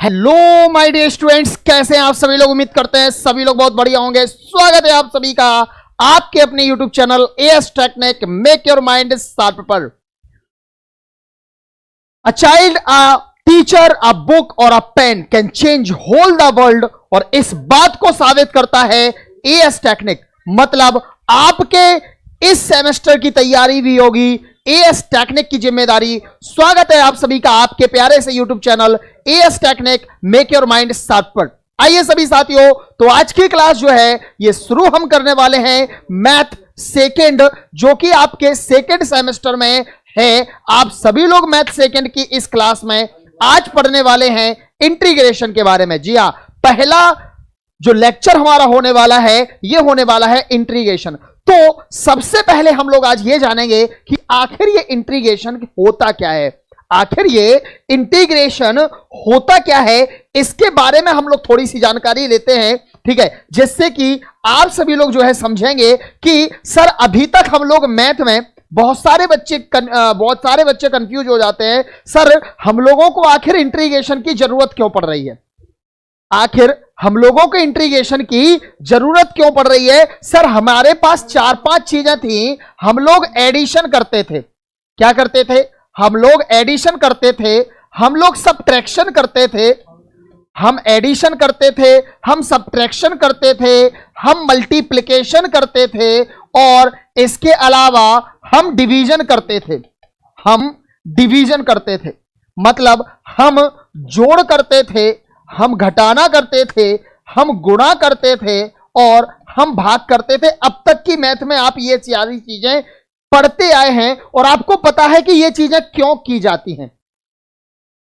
Hello my dear students, कैसे हैं आप सभी लोग। उम्मीद करते हैं सभी लोग बहुत बढ़िया होंगे। स्वागत है आप सभी का आपके अपने YouTube channel AS Technique make your mind sharp पर। A child, a teacher, a book और a pen can change whole the world. और इस बात को साबित करता है एएस टेक्निक। मतलब आपके इस सेमेस्टर की तैयारी भी होगी एएस टेक्निक की जिम्मेदारी। स्वागत है आप सभी का आपके प्यारे से YouTube channel AS Technique make your mind sharp पर। आइए सभी साथियों, तो आज की क्लास जो है ये शुरू हम करने वाले हैं मैथ सेकंड, जो कि आपके सेकंड सेमेस्टर में है। आप सभी लोग मैथ सेकंड की इस क्लास में आज पढ़ने वाले हैं इंटीग्रेशन के बारे में। जी हां, पहला जो लेक्चर हमारा होने वाला है ये होने वाला है इंटीग्रेशन। तो सबसे पहले हम लोग आज ये जानेंगे कि आखिर ये इंटीग्रेशन होता क्या है, आखिर ये इंटीग्रेशन होता क्या है, इसके बारे में हम लोग थोड़ी सी जानकारी लेते हैं। ठीक है, जिससे कि आप सभी लोग जो है समझेंगे कि सर अभी तक हम लोग मैथ में बहुत सारे बच्चे कंफ्यूज हो जाते हैं। सर हम लोगों को आखिर इंटीग्रेशन की जरूरत क्यों पड़ रही है, आखिर हम लोगों को इंटीग्रेशन की जरूरत क्यों पड़ रही है। सर हमारे पास 4-5 चीजें थी, हम लोग एडिशन करते थे। क्या करते थे? हम लोग एडिशन करते थे, हम लोग सब्ट्रैक्शन करते थे, हम एडिशन करते थे, हम सब्ट्रैक्शन करते थे, हम मल्टीप्लिकेशन करते थे और इसके अलावा हम डिवीजन करते थे। हम डिवीजन करते थे मतलब हम जोड़ करते थे, हम घटाना करते थे, हम गुणा करते थे और हम भाग करते थे। अब तक की मैथ में आप ये सारी चीजें पढ़ते आए हैं और आपको पता है कि ये चीजें क्यों की जाती हैं,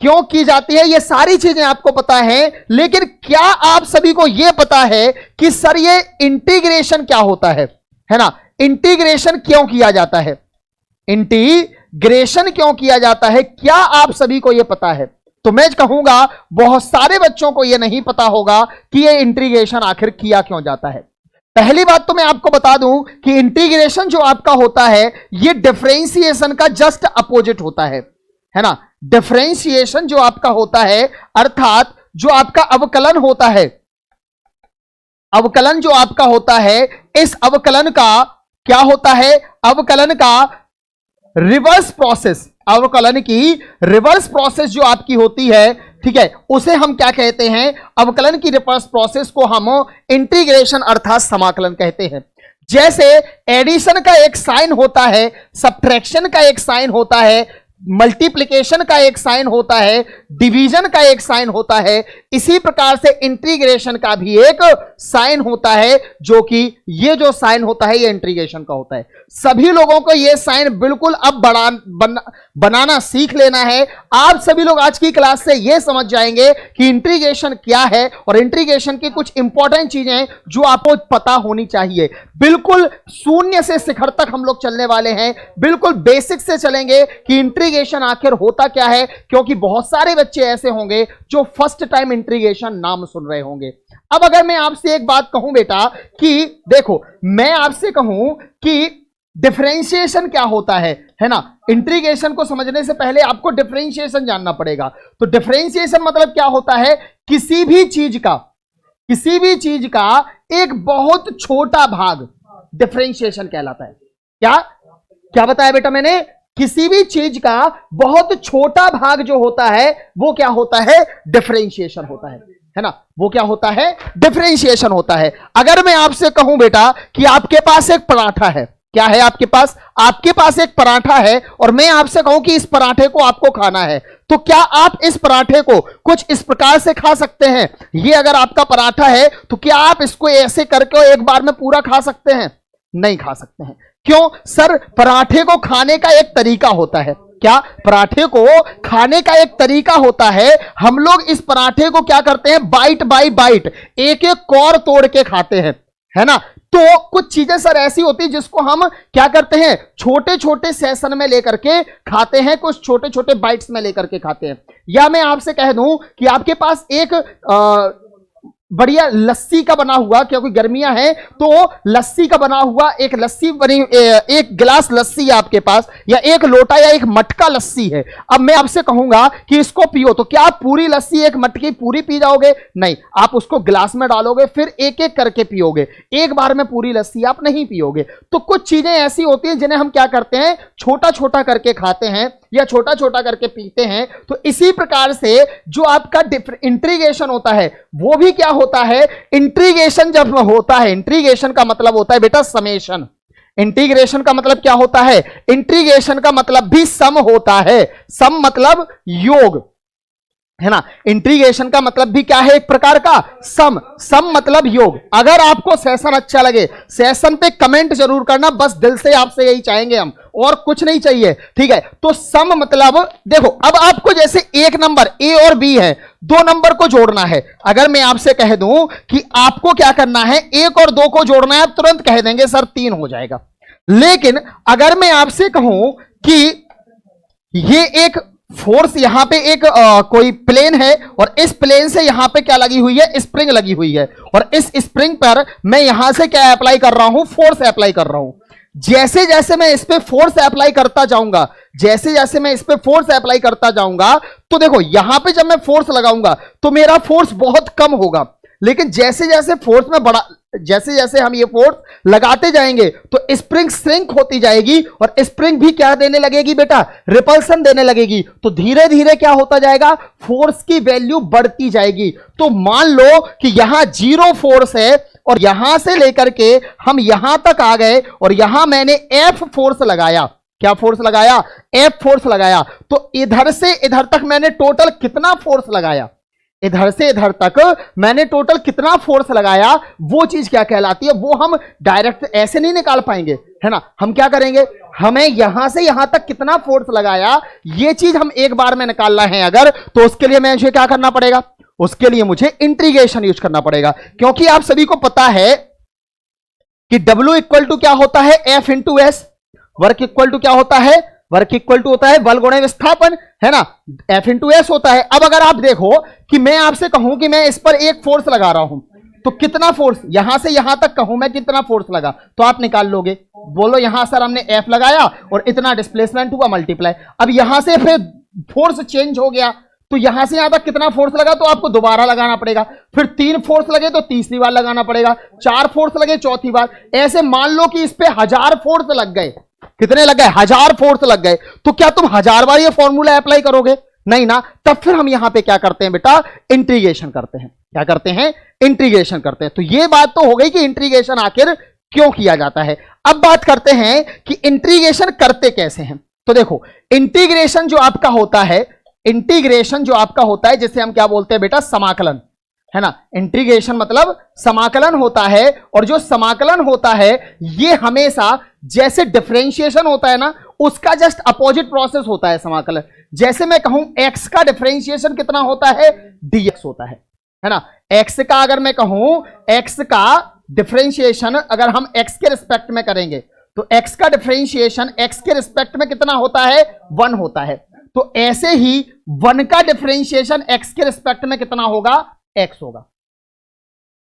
क्यों की जाती है, ये सारी चीजें आपको पता है। लेकिन क्या आप सभी को यह पता है कि सर ये इंटीग्रेशन क्या होता है ना? इंटीग्रेशन क्यों किया जाता है, इंटीग्रेशन क्यों किया जाता है, क्या आप सभी को यह पता है? तो मैं कहूंगा बहुत सारे बच्चों को यह नहीं पता होगा कि यह इंटीग्रेशन आखिर किया क्यों जाता है। पहली बात तो मैं आपको बता दूं कि इंटीग्रेशन जो आपका होता है यह डिफरेंशिएशन का जस्ट अपोजिट होता है ना? डिफरेंशिएशन जो आपका होता है अर्थात जो आपका अवकलन होता है, अवकलन जो आपका होता है, इस अवकलन का क्या होता है? अवकलन का रिवर्स प्रोसेस, अवकलन की रिवर्स प्रोसेस जो आपकी होती है, ठीक है, उसे हम क्या कहते हैं? अवकलन की रिवर्स प्रोसेस को हम इंटीग्रेशन अर्थात समाकलन कहते हैं। जैसे एडिशन का एक साइन होता है, सब्ट्रैक्शन का एक साइन होता है, मल्टीप्लिकेशन का एक साइन होता है, डिवीजन का एक साइन होता है, इसी प्रकार से इंटीग्रेशन का भी एक साइन होता है, जो कि ये जो साइन होता है ये इंटीग्रेशन का होता है। सभी लोगों को ये साइन बिल्कुल अब बनाना सीख लेना है। आप सभी लोग आज की क्लास से ये समझ जाएंगे कि इंटीग्रेशन क्या है और इंटीग्रेशन की कुछ इंपॉर्टेंट चीजें जो आपको पता होनी चाहिए। बिल्कुल शून्य से शिखर तक हम लोग चलने वाले हैं, बिल्कुल बेसिक से चलेंगे कि इंटीग्रेशन आखिर होता क्या है, क्योंकि बहुत सारे बच्चे ऐसे होंगे जो फर्स्ट टाइम इंटीग्रेशन नाम सुन रहे होंगे। अब अगर मैं आपसे एक बात कहूं बेटा कि देखो, मैं आपसे कहूं कि डिफरेंशिएशन क्या होता है ना? इंटीग्रेशन को समझने से पहले आपको डिफरेंशिएशन जानना पड़ेगा। तो डिफरेंशिएशन मतलब क्या होता है? किसी भी चीज का एक बहुत छोटा भाग डिफरेंशिएशन कहलाता है। क्या बताया बेटा मैंने? किसी भी चीज का बहुत छोटा भाग जो होता है वो क्या होता है? डिफरेंशिएशन होता है ना? वो क्या होता है? डिफरेंशिएशन होता है। अगर मैं आपसे कहूं बेटा कि आपके पास एक पराठा है, क्या है आपके पास? आपके पास एक पराठा है और मैं आपसे कहूं कि इस पराठे को आपको खाना है, तो क्या आप इस पराठे को कुछ इस प्रकार से खा सकते हैं? ये अगर आपका पराठा है तो क्या आप इसको ऐसे करके एक बार में पूरा खा सकते हैं? नहीं खा सकते हैं। क्यों? सर पराठे को खाने का एक तरीका होता है। क्या? पराठे को खाने का एक तरीका होता है। हम लोग इस पराठे को क्या करते हैं? बाइट बाय बाइट, एक एक कौर तोड़ के खाते हैं, है ना? तो कुछ चीजें सर ऐसी होती है जिसको हम क्या करते हैं? छोटे छोटे सेशन में लेकर के खाते हैं, कुछ छोटे छोटे बाइट्स में लेकर के खाते हैं। या मैं आपसे कह दूं कि आपके पास एक बढ़िया लस्सी का बना हुआ, क्योंकि गर्मियां हैं तो लस्सी का बना हुआ एक लस्सी बनी, एक गिलास लस्सी है आपके पास, या एक लोटा या एक मटका लस्सी है। अब मैं आपसे कहूंगा कि इसको पियो, तो क्या आप पूरी लस्सी एक मटकी पूरी पी जाओगे? नहीं, आप उसको गिलास में डालोगे, फिर एक एक करके पियोगे, एक बार में पूरी लस्सी आप नहीं पियोगे। तो कुछ चीजें ऐसी होती हैं जिन्हें हम क्या करते हैं, छोटा छोटा करके खाते हैं या छोटा छोटा करके पीते हैं। तो इसी प्रकार से जो आपका इंट्रीगेशन होता है वो भी क्या होता है, इंट्रीगेशन जब होता है, इंट्रीगेशन का मतलब होता है बेटा समेशन। इंटीग्रेशन का मतलब क्या होता है, इंट्रीगेशन का मतलब भी सम होता है। सम मतलब योग है ना, इंट्रीगेशन का मतलब भी क्या है, एक प्रकार का सम। सम मतलब योग। अगर आपको सेशन अच्छा लगे, सेशन पे कमेंट जरूर करना, बस दिल से आपसे यही चाहेंगे हम, और कुछ नहीं चाहिए, ठीक है। तो सम मतलब देखो, अब आपको जैसे एक नंबर ए और बी है, दो नंबर को जोड़ना है। अगर मैं आपसे कह दूं कि आपको क्या करना है, एक और दो को जोड़ना है, आप तुरंत कह देंगे सर 3 हो जाएगा। लेकिन अगर मैं आपसे कहूं कि ये एक फोर्स, यहां पे एक कोई प्लेन है और इस प्लेन से यहां पे क्या लगी हुई है, स्प्रिंग लगी हुई है, और इस स्प्रिंग पर मैं यहां से क्या अप्लाई कर रहा हूं, फोर्स अप्लाई कर रहा हूं। जैसे जैसे मैं इस पे फोर्स अप्लाई करता जाऊंगा, जैसे जैसे मैं इस पे फोर्स अप्लाई करता जाऊंगा, तो देखो यहां पे जब मैं फोर्स लगाऊंगा तो मेरा फोर्स बहुत कम होगा। लेकिन जैसे जैसे फोर्स में बड़ा, जैसे जैसे हम ये फोर्स लगाते जाएंगे तो स्प्रिंग श्रिंक होती जाएगी, और स्प्रिंग भी क्या देने लगेगी बेटा, रिपल्सन देने लगेगी। तो धीरे धीरे क्या होता जाएगा, फोर्स की वैल्यू बढ़ती जाएगी। तो मान लो कि यहां 0 फोर्स है और यहां से लेकर के हम यहां तक आ गए, और यहां मैंने एफ फोर्स लगाया। क्या फोर्स लगाया, एफ फोर्स लगाया। तो इधर से इधर तक मैंने टोटल कितना फोर्स लगाया, इधर से इधर तक मैंने टोटल कितना फोर्स लगाया, वो चीज क्या कहलाती है, वो हम डायरेक्ट ऐसे नहीं निकाल पाएंगे, है ना। हम क्या करेंगे, हमें यहां से यहां तक कितना फोर्स लगाया, ये चीज हम एक बार में निकालना है अगर, तो उसके लिए मुझे क्या करना पड़ेगा, उसके लिए मुझे इंटीग्रेशन यूज करना पड़ेगा। क्योंकि आप सभी को पता है कि W इक्वल टू क्या होता है, F into S. Work equal to क्या होता है, वर्क इक्वल टू होता है बल गुणे विस्थापन, है ना, F इंटू एस होता है। अब अगर आप देखो कि मैं आपसे कहूं कि मैं इस पर एक फोर्स लगा रहा हूं, तो कितना फोर्स, यहां से यहां तक कहूं मैं कितना फोर्स लगा, तो आप निकाल लोगे। बोलो यहां सर हमने F लगाया और इतना डिस्प्लेसमेंट हुआ मल्टीप्लाई। अब यहां से फिर फोर्स चेंज हो गया, तो यहां से यहां तक कितना फोर्स लगा, तो आपको दोबारा लगाना पड़ेगा। फिर 3 फोर्स लगे तो तीसरी बार लगाना पड़ेगा, 4 फोर्स लगे चौथी बार। ऐसे मान लो कि इस पे 1000 फोर्स लग गए, कितने लग गए, 1000 फोर्स लग गए। तो क्या तुम 1000 बार ये फॉर्मूला अप्लाई करोगे, नहीं ना। तब फिर हम यहां पे क्या करते हैं बेटा, इंटीग्रेशन करते हैं। क्या करते हैं, इंटीग्रेशन करते हैं। तो ये बात तो हो गई कि इंटीग्रेशन आखिर क्यों किया जाता है। अब बात करते हैं कि इंटीग्रेशन करते कैसे हैं। तो देखो, इंटीग्रेशन जो आपका होता है, इंटीग्रेशन जो आपका होता है, जिसे हम क्या बोलते हैं बेटा, समाकलन, है ना। इंटीग्रेशन मतलब समाकलन होता है, और जो समाकलन होता है ये हमेशा जैसे डिफरेंशिएशन होता है ना, उसका जस्ट अपोजिट प्रोसेस होता है समाकलन। जैसे मैं कहूं x का डिफरेंशिएशन कितना होता है, dx होता है ना। x का अगर मैं कहूं, x का डिफरेंशिएशन अगर हम x के रिस्पेक्ट में करेंगे, तो x का डिफरेंशिएशन x के रिस्पेक्ट में कितना होता है, 1 होता है। तो ऐसे ही 1 का डिफरेंशिएशन x के रिस्पेक्ट में कितना होगा, x होगा।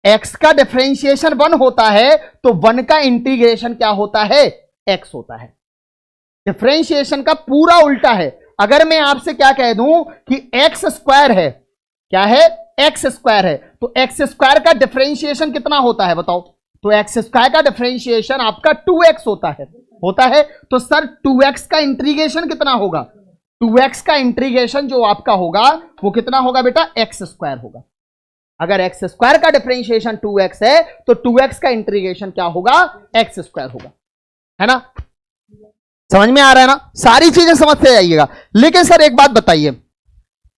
x का डिफरेंशिएशन 1 होता है, तो 1 का इंटीग्रेशन क्या होता है, x होता है। डिफरेंशिएशन का पूरा उल्टा है। अगर मैं आपसे क्या कह दूं कि x स्क्वायर है, क्या है, x स्क्वायर है, तो x स्क्वायर का डिफरेंशिएशन कितना होता है बताओ, तो x स्क्वायर का डिफरेंशिएशन आपका 2x होता है। तो सर 2x का इंटीग्रेशन कितना होगा, 2x का इंटीग्रेशन जो आपका होगा वो कितना होगा बेटा, x स्क्वायर होगा। अगर x स्क्वायर का डिफरेंशिएशन 2x है, तो 2x का इंटीग्रेशन क्या होगा, x स्क्वायर होगा, है ना। समझ में आ रहा है ना, सारी चीजें समझते जाइएगा। लेकिन सर एक बात बताइए,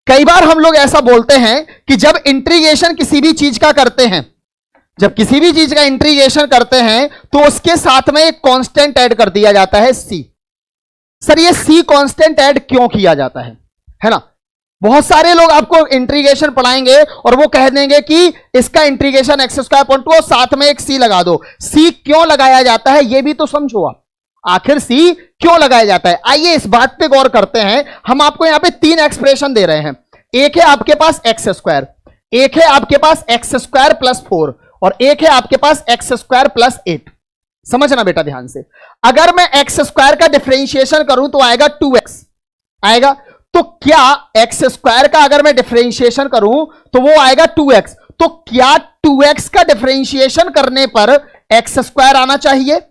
कई बार हम लोग ऐसा बोलते हैं कि जब इंटीग्रेशन किसी भी चीज का करते हैं, जब किसी भी चीज का इंटीग्रेशन करते हैं, तो उसके साथ में एक कांस्टेंट ऐड कर दिया जाता है, c। सर ये c कांस्टेंट ऐड क्यों किया जाता है ना। बहुत सारे लोग आपको इंटीग्रेशन पढ़ाएंगे और वो कह देंगे कि इसका integration x square point two और साथ में एक c लगा दो। c क्यों लगाया जाता है ये भी तो समझो आप, आखिर c क्यों लगाया जाता है। आइए इस बात पे गौर करते हैं। हम आपको यहां पे 3 एक्सप्रेशन दे रहे हैं। एक है आपके पास x स्क्वायर, एक है आपके पास एक्स स्क्वायर प्लस 4 और एक है आपके पास एक्स स्क्वायर प्लस 8। समझना बेटा ध्यान से, अगर मैं एक्स स्क्वायर का डिफरेंशिएशन करूं तो आएगा 2x आएगा। तो क्या एक्स स्क्वायर का अगर मैं डिफरेंशिएशन करूं तो वो आएगा 2x। तो क्या 2x का डिफरेंशिएशन करने पर एक्स स्क्वायर आना चाहिए?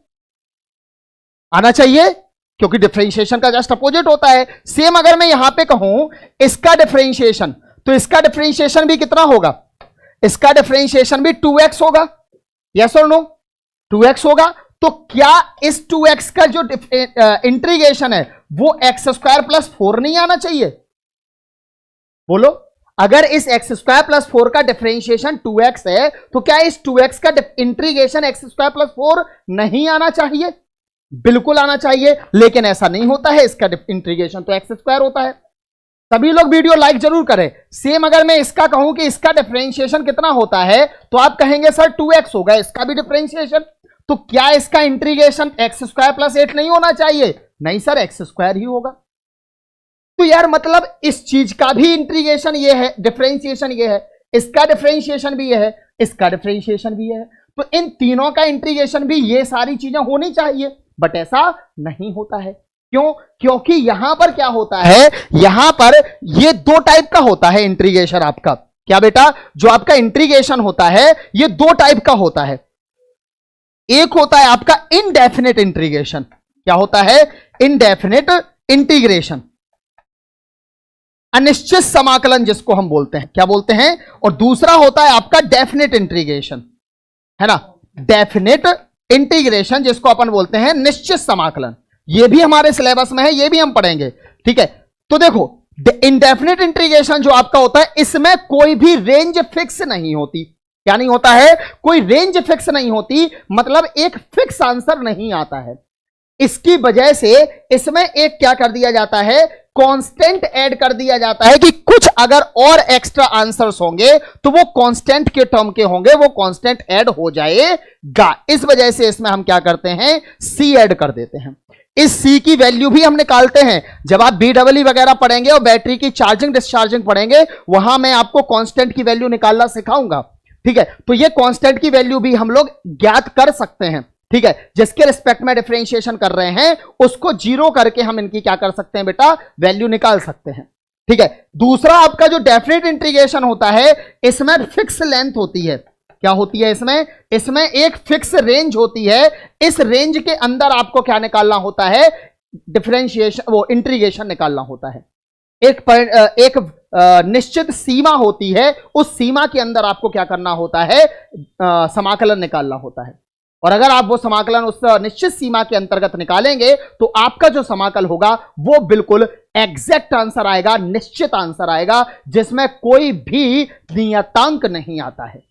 आना चाहिए, क्योंकि डिफरेंशिएशन का जस्ट अपोजिट होता है। सेम अगर मैं यहां पे कहूं इसका डिफरेंशिएशन, तो इसका डिफरेंशिएशन भी कितना होगा? इसका डिफरेंशिएशन भी 2x होगा। यस और नो? 2x होगा। तो क्या इस 2x का जो इंटीग्रेशन है वो एक्स स्क्वायर प्लस 4 नहीं आना चाहिए? बोलो, अगर इस एक्स स्क्वायर प्लस 4 का डिफरेंशिएशन 2x है तो क्या इस 2x का इंटीग्रेशन एक्स स्क्वायर प्लस 4 नहीं आना चाहिए? बिल्कुल आना चाहिए, लेकिन ऐसा नहीं होता है। इसका इंटीग्रेशन तो एक्स स्क्वायर होता है। सभी लोग वीडियो लाइक जरूर करें। सेम अगर मैं इसका कहूं कि इसका डिफरेंशिएशन कितना होता है तो आप कहेंगे सर 2x होगा इसका भी डिफरेंशिएशन। तो क्या इसका इंटीग्रेशन एक्स स्क्वायर प्लस 8 नहीं होना चाहिए? नहीं सर, एक्स स्क्वायर ही होगा। तो यार मतलब इस चीज का भी इंटीग्रेशन ये है, डिफरेंशिएशन ये है, इसका डिफरेंशिएशन भी ये है, इसका डिफरेंशिएशन भी ये है। तो इन तीनों का इंटीग्रेशन भी ये सारी चीजें होनी चाहिए, बट ऐसा नहीं होता है। क्यों? क्योंकि यहां पर क्या होता है, यहां पर ये दो टाइप का होता है इंटीग्रेशन आपका। क्या बेटा? जो आपका इंटीग्रेशन होता है ये दो टाइप का होता है। एक होता है आपका इनडेफिनेट इंटीग्रेशन। क्या होता है? इनडेफिनेट इंटीग्रेशन, अनिश्चित समाकलन जिसको हम बोलते हैं। क्या बोलते हैं? और दूसरा होता है आपका डेफिनेट इंटीग्रेशन, है ना? डेफिनेट इंटीग्रेशन जिसको अपन बोलते हैं निश्चित समाकलन। ये भी हमारे सिलेबस में है, ये भी हम पढ़ेंगे। ठीक है, तो देखो इंडेफिनेट इंटीग्रेशन जो आपका होता है इसमें कोई भी रेंज फिक्स नहीं होती। क्या नहीं होता है? कोई रेंज फिक्स नहीं होती, मतलब एक फिक्स आंसर नहीं आता है। इसकी वजह से इसमें एक क्या कर दिया जाता है, कांस्टेंट ऐड कर दिया जाता है कि कुछ अगर और एक्स्ट्रा आंसर्स होंगे तो वो कांस्टेंट के टर्म के होंगे, वो कांस्टेंट ऐड हो जाएगा। इस वजह से इसमें हम क्या करते हैं, सी ऐड कर देते हैं। इस सी की वैल्यू भी हम निकालते हैं। जब आप BEE वगैरह पढ़ेंगे और बैटरी की चार्जिंग डिस्चार्जिंग पढ़ेंगे, वहां मैं आपको कांस्टेंट की वैल्यू निकालना सिखाऊंगा। ठीक है, तो ये कांस्टेंट की वैल्यू भी हम लोग ज्ञात कर सकते हैं। ठीक है, जिसके रिस्पेक्ट में डिफरेंशिएशन कर रहे हैं उसको जीरो करके हम इनकी क्या कर सकते हैं बेटा, वैल्यू निकाल सकते हैं। ठीक है, दूसरा आपका जो डेफिनेट इंटीग्रेशन होता है इसमें फिक्स लेंथ होती है। क्या होती है इसमें? इसमें एक फिक्स रेंज होती है। इस रेंज के अंदर आपको क्या निकालना होता है, डिफरेंशिएशन, वो इंटीग्रेशन निकालना होता है। एक निश्चित सीमा होती है, उस सीमा के अंदर आपको क्या करना होता है, समाकलन निकालना होता है। और अगर आप वो समाकलन उस निश्चित सीमा के अंतर्गत निकालेंगे तो आपका जो समाकल होगा वो बिल्कुल एग्जैक्ट आंसर आएगा, निश्चित आंसर आएगा, जिसमें कोई भी नियतांक नहीं आता है।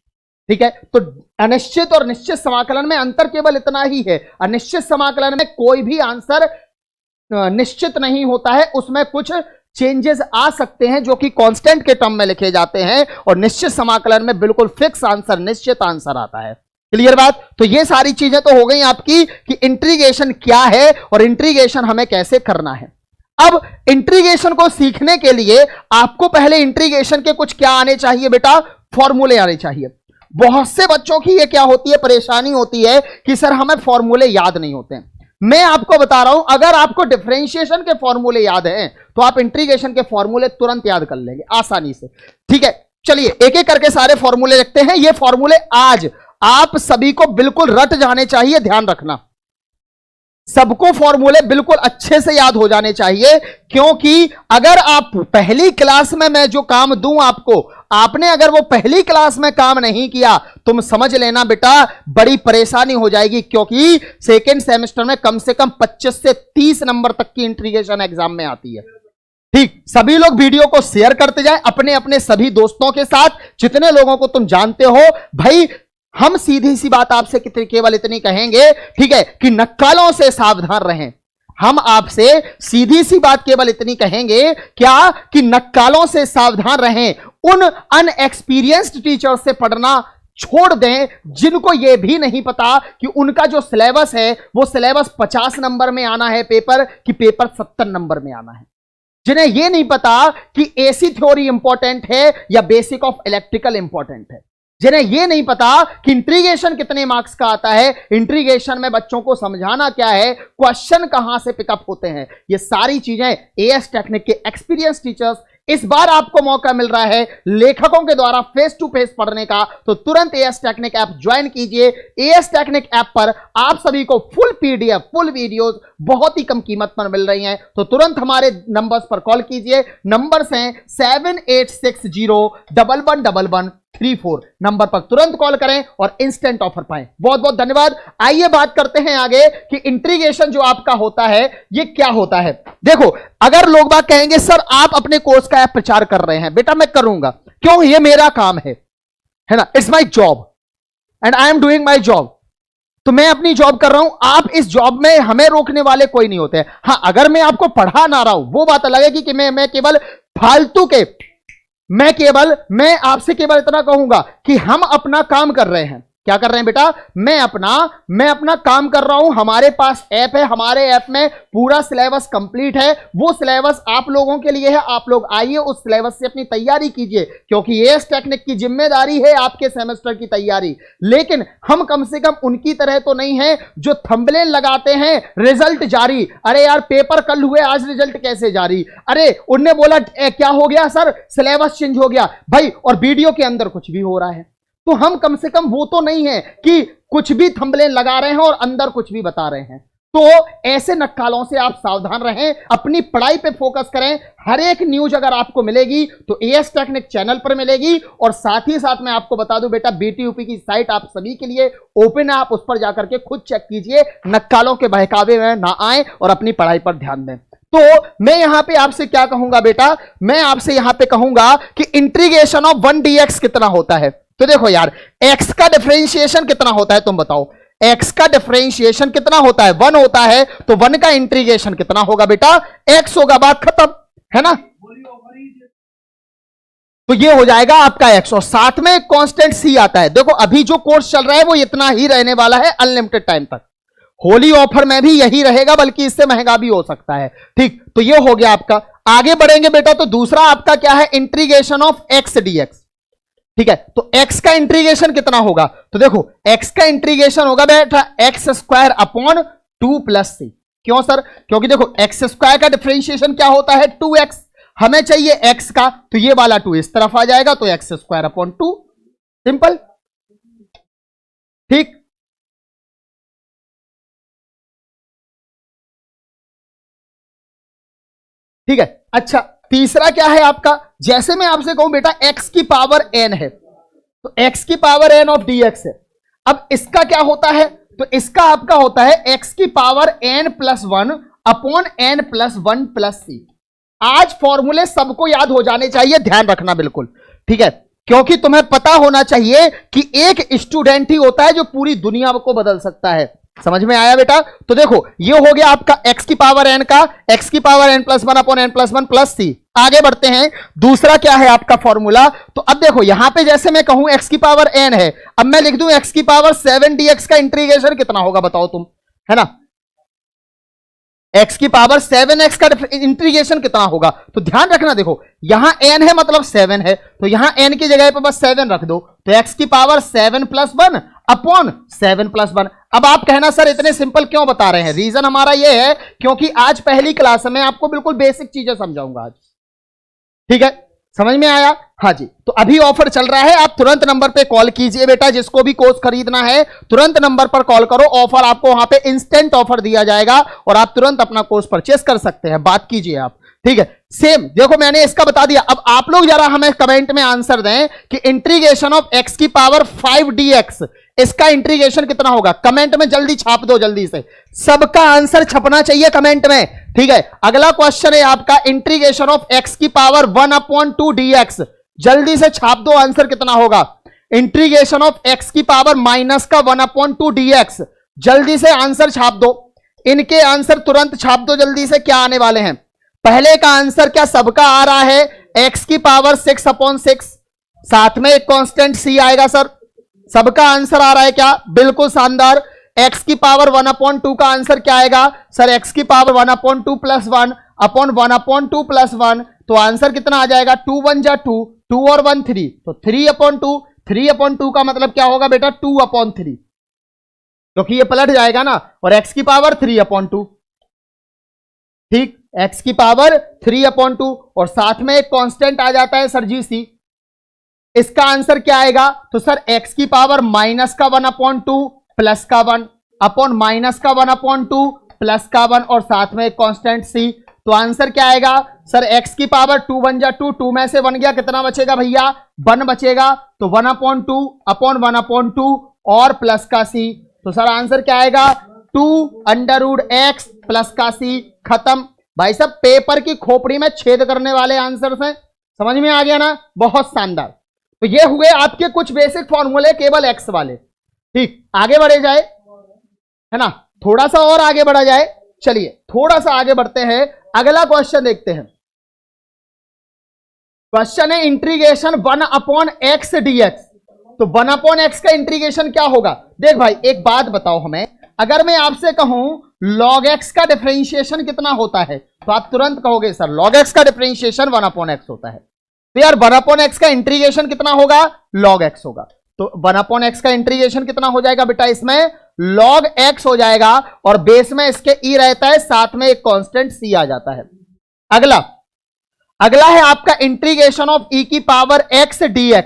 ठीक है, तो अनिश्चित और निश्चित समाकलन में अंतर केवल इतना ही है। अनिश्चित समाकलन में कोई भी आंसर निश्चित नहीं होता है, उसमें कुछ चेंजेस आ सकते हैं जो कि कांस्टेंट के टर्म में लिखे जाते हैं, और निश्चित समाकलन में बिल्कुल फिक्स आंसर, निश्चित आंसर आता है। क्लियर बात? तो ये सारी चीजें तो हो गई आपकी कि इंटीग्रेशन क्या है और इंटीग्रेशन हमें कैसे करना है। अब इंटीग्रेशन को सीखने के लिए आपको पहले इंटीग्रेशन के कुछ क्या आने चाहिए बेटा, फॉर्मूले आने चाहिए। बहुत से बच्चों की ये क्या होती है, परेशानी होती है कि सर हमें फॉर्मूले याद नहीं होते हैं। मैं आपको बता रहा हूं, अगर आपको डिफरेंशिएशन के फॉर्मूले याद हैं तो आप इंटीग्रेशन के फॉर्मूले तुरंत याद कर लेंगे आसानी से। ठीक है, चलिए एक एक करके सारे फॉर्मूले रखते हैं। ये फॉर्मूले आज आप सभी को बिल्कुल रट जाने चाहिए, ध्यान रखना। सबको फॉर्मूले बिल्कुल अच्छे से याद हो जाने चाहिए, क्योंकि अगर आप पहली क्लास में मैं जो काम दूं आपको, आपने अगर वो पहली क्लास में काम नहीं किया, तुम समझ लेना बेटा बड़ी परेशानी हो जाएगी। क्योंकि सेकेंड सेमेस्टर में कम से कम 25 से 30 नंबर तक की इंटीग्रेशन एग्जाम में आती है। ठीक, सभी लोग वीडियो को शेयर करते जाएं अपने अपने सभी दोस्तों के साथ, जितने लोगों को तुम जानते हो। भाई हम सीधी सी बात आपसे केवल इतनी कहेंगे, ठीक है, कि नक्कालों से सावधान रहें। हम आपसे सीधी सी बात केवल इतनी कहेंगे, क्या कि नक्कालों से सावधान रहें। उन अनएक्सपीरियंस्ड टीचर से पढ़ना छोड़ दें जिनको यह भी नहीं पता कि उनका जो सिलेबस है वो सिलेबस 50 नंबर में आना है पेपर, कि पेपर 70 नंबर में आना है। जिन्हें यह नहीं पता कि एसी थ्योरी इंपॉर्टेंट है या बेसिक ऑफ इलेक्ट्रिकल इंपॉर्टेंट है, जिन्हें यह नहीं पता कि इंट्रीगेशन कितने मार्क्स का आता है, इंट्रीगेशन में बच्चों को समझाना क्या है, क्वेश्चन कहां से पिकअप होते हैं, ये सारी चीजें एएस टेक्निक के एक्सपीरियंस टीचर्स, इस बार आपको मौका मिल रहा है लेखकों के द्वारा फेस टू फेस पढ़ने का, तो तुरंत एएस टेक्निक ऐप ज्वाइन कीजिए। एएस टेक्निक ऐप पर आप सभी को फुल पीडीएफ, फुल वीडियोस बहुत ही कम कीमत पर मिल रही हैं, तो तुरंत हमारे नंबर्स पर कॉल कीजिए। नंबर्स हैं 7860111134, नंबर पर तुरंत कॉल करें और इंस्टेंट ऑफर पाएं। बहुत बहुत धन्यवाद। आइए बात करते हैं आगे कि इंट्रीगेशन जो आपका होता है ये क्या होता है। देखो, अगर लोग बात कहेंगे सर आप अपने कोर्स का प्रचार कर रहे हैं, बेटा मैं करूंगा, क्यों, ये मेरा काम है ना, it's my job and I am doing my job, तो मैं अपनी जॉब कर रहा हूं, आप इस जॉब में हमें रोकने वाले कोई नहीं होते हैं। हां, अगर मैं आपको पढ़ा ना रहा हूं वो बात अलग है कि मैं केवल फालतू के, मैं आपसे केवल इतना कहूंगा कि हम अपना काम कर रहे हैं। क्या कर रहे हैं बेटा, मैं अपना काम कर रहा हूं, हमारे पास ऐप है, हमारे ऐप में पूरा सिलेबस कंप्लीट है, वो सिलेबस आप लोगों के लिए है, आप लोग आइए उस सिलेबस से अपनी तैयारी कीजिए, क्योंकि एएस टेक्निक की जिम्मेदारी है आपके सेमेस्टर की तैयारी। लेकिन हम कम से कम उनकी तरह तो नहीं है जो थंबनेल लगाते हैं रिजल्ट जारी, अरे यार पेपर कल हुए आज रिजल्ट कैसे जारी, अरे उनने बोला क्या हो गया सर सिलेबस चेंज हो गया भाई, और वीडियो के अंदर कुछ भी हो रहा है। तो हम कम से कम वो तो नहीं है कि कुछ भी थंबनेल लगा रहे हैं और अंदर कुछ भी बता रहे हैं। तो ऐसे नक्कालों से आप सावधान रहें, अपनी पढ़ाई पे फोकस करें। हर एक न्यूज अगर आपको मिलेगी तो एएस टेक्निक चैनल पर मिलेगी, और साथ ही साथ मैं आपको बता दूं बेटा बीटीयूपी की साइट आप सभी के लिए ओपन है, आप उस पर जाकर के खुद चेक कीजिए, नक्कालों के बहकावे में ना आए और अपनी पढ़ाई पर ध्यान दें। तो मैं यहां पे आपसे क्या कहूंगा बेटा, मैं आपसे यहां पे कहूंगा कि इंटीग्रेशन ऑफ 1dx कितना होता है। तो देखो यार, x का डिफरेंशिएशन कितना होता है तुम बताओ, x का डिफरेंशिएशन कितना होता है, 1 होता है, तो 1 का इंटीग्रेशन कितना होगा बेटा, x होगा, बात खत्म है ना। तो ये हो जाएगा आपका x, और साथ में कांस्टेंट c आता है। देखो अभी जो कोर्स चल रहा है वो इतना ही रहने वाला है अनलिमिटेड टाइम तक, होली ऑफर में भी यही रहेगा, बल्कि इससे महंगा भी हो सकता है। ठीक, तो ये हो गया आपका। आगे बढ़ेंगे बेटा, तो दूसरा आपका क्या है, इंटीग्रेशन ऑफ x dx। ठीक है, तो x का इंटीग्रेशन कितना होगा, तो देखो x का इंटीग्रेशन होगा बेटा x square upon 2 plus c। क्यों सर, क्योंकि देखो x स्क्वायर का डिफरेंशिएशन क्या होता है 2x, हमें चाहिए x का, तो ये वाला 2 इस तरफ आ जाएगा, तो x स्क्वायर अपॉन 2, सिंपल। ठीक, ठीक है। अच्छा, तीसरा क्या है आपका, जैसे मैं आपसे कहूं बेटा x की पावर n है, तो x की पावर n ऑफ dx है। अब इसका क्या होता है, तो इसका आपका होता है x की power n plus 1 upon n plus 1 plus c। आज फॉर्मूले सबको याद हो जाने चाहिए, ध्यान रखना बिल्कुल, ठीक है, क्योंकि तुम्हें पता होना चाहिए कि एक स्टूडेंट ही होता है जो पूरी दुनिया को बदल सकता है। समझ में आया बेटा। तो देखो ये हो गया आपका x की पावर n का, x की power n plus 1 upon n plus 1 plus c। आगे बढ़ते हैं, दूसरा क्या है आपका फॉर्मूला, तो अब देखो यहां पे जैसे मैं कहूं x की पावर n है, अब मैं लिख दूं x की पावर 7dx का इंटीग्रेशन कितना होगा बताओ तुम, है ना, x की पावर 7x का इंटीग्रेशन कितना होगा। तो ध्यान रखना, देखो यहां n है मतलब 7 है, तो यहां n की जगह पर बस 7 रख दो, तो x की पावर 7 प्लस 1 अपॉन 7 प्लस 1। अब आप कहना सर इतने सिंपल क्यों बता रहे हैं, रीजन हमारा ये है क्योंकि आज पहली क्लास में आपको बिल्कुल बेसिक चीजें समझाऊंगा आज, ठीक है, समझ में आया। हाँ जी, तो अभी ऑफर चल रहा है, आप तुरंत नंबर पे कॉल कीजिए बेटा, जिसको भी कोर्स खरीदना है तुरंत नंबर पर कॉल करो, ऑफर आपको वहां पे इंस्टेंट ऑफर दिया जाएगा और आप तुरंत अपना कोर्स परचेस कर सकते हैं, बात कीजिए आप, ठीक है। सेम देखो मैंने इसका बता दिया, अब आप लोग जरा हमें कमेंट में आंसर दें कि इंटीग्रेशन ऑफ x की पावर 5dx, इसका इंटीग्रेशन कितना होगा, कमेंट में जल्दी छाप दो, जल्दी से सबका आंसर छपना चाहिए कमेंट में, ठीक है। अगला क्वेश्चन है आपका इंटीग्रेशन ऑफ x की पावर 1 अपॉन 2 dx, जल्दी से छाप दो आंसर कितना होगा। इंटीग्रेशन ऑफ x की पावर माइनस का 1 अपॉन 2 dx, जल्दी से आंसर छाप दो, इनके आंसर तुरंत छाप दो जल्दी से, क्या आने वाले हैं। पहले का आंसर क्या सबका आ रहा है, x की पावर 6 अपॉन 6, साथ में एक कांस्टेंट c आएगा सर, सबका आंसर आ रहा है क्या, बिल्कुल शानदार। x की पावर 1 अपॉन 2 का आंसर क्या आएगा सर, x की power 1 upon 2 plus 1, upon 1/2 plus 1, तो आंसर कितना आ जाएगा 2 1 जा 2, 2 और 1 3, तो 3/2, 3/2 का मतलब क्या होगा बेटा 2/3, क्योंकि ये पलट जाएगा ना, और x की पावर 3/2, ठीक, x की पावर 3/2, और साथ में एक कांस्टेंट आ जाता है सर जी सी। इसका आंसर क्या आएगा, तो सर x की पावर माइनस का 1/2 प्लस का 1 अपॉन माइनस का 1/2 प्लस का 1 और साथ में एक कांस्टेंट सी। तो आंसर क्या आएगा सर, x की पावर 2 1 जा 2, 2 में से 1 गया, कितना बचेगा भैया 1 बचेगा, तो 1/2 अपॉन 1/2 और प्लस का सी। तो सर आंसर क्या आएगा 2√x प्लस का सी। खत्म भाई साहब, पेपर की खोपड़ी में छेद करने वाले आंसर हैं, समझ में आ गया ना, बहुत शानदार। तो ये हुए आपके कुछ बेसिक फॉर्मूले केवल x वाले। ठीक, आगे बढ़े जाए, है ना, थोड़ा सा और आगे बढ़ा जाए। चलिए थोड़ा सा आगे बढ़ते हैं, अगला क्वेश्चन देखते हैं। क्वेश्चन है इंटीग्रेशन 1/x dx। तो 1/x का इंटीग्रेशन क्या होगा। देख भाई एक बात बताओ हमें, अगर मैं आपसे कहूं log x का डिफरेंशिएशन कितना होता है, तो आप तुरंत कहोगे सर log x का डिफरेंशिएशन 1/x होता है। तो यार 1/x का इंटीग्रेशन कितना होगा, log x होगा। तो 1/x का इंटीग्रेशन कितना हो जाएगा बेटा, इसमें log x हो जाएगा, और बेस में इसके e रहता है, साथ में एक कांस्टेंट c आ जाता है। अगला है आपका इंटीग्रेशन ऑफ e की पावर x dx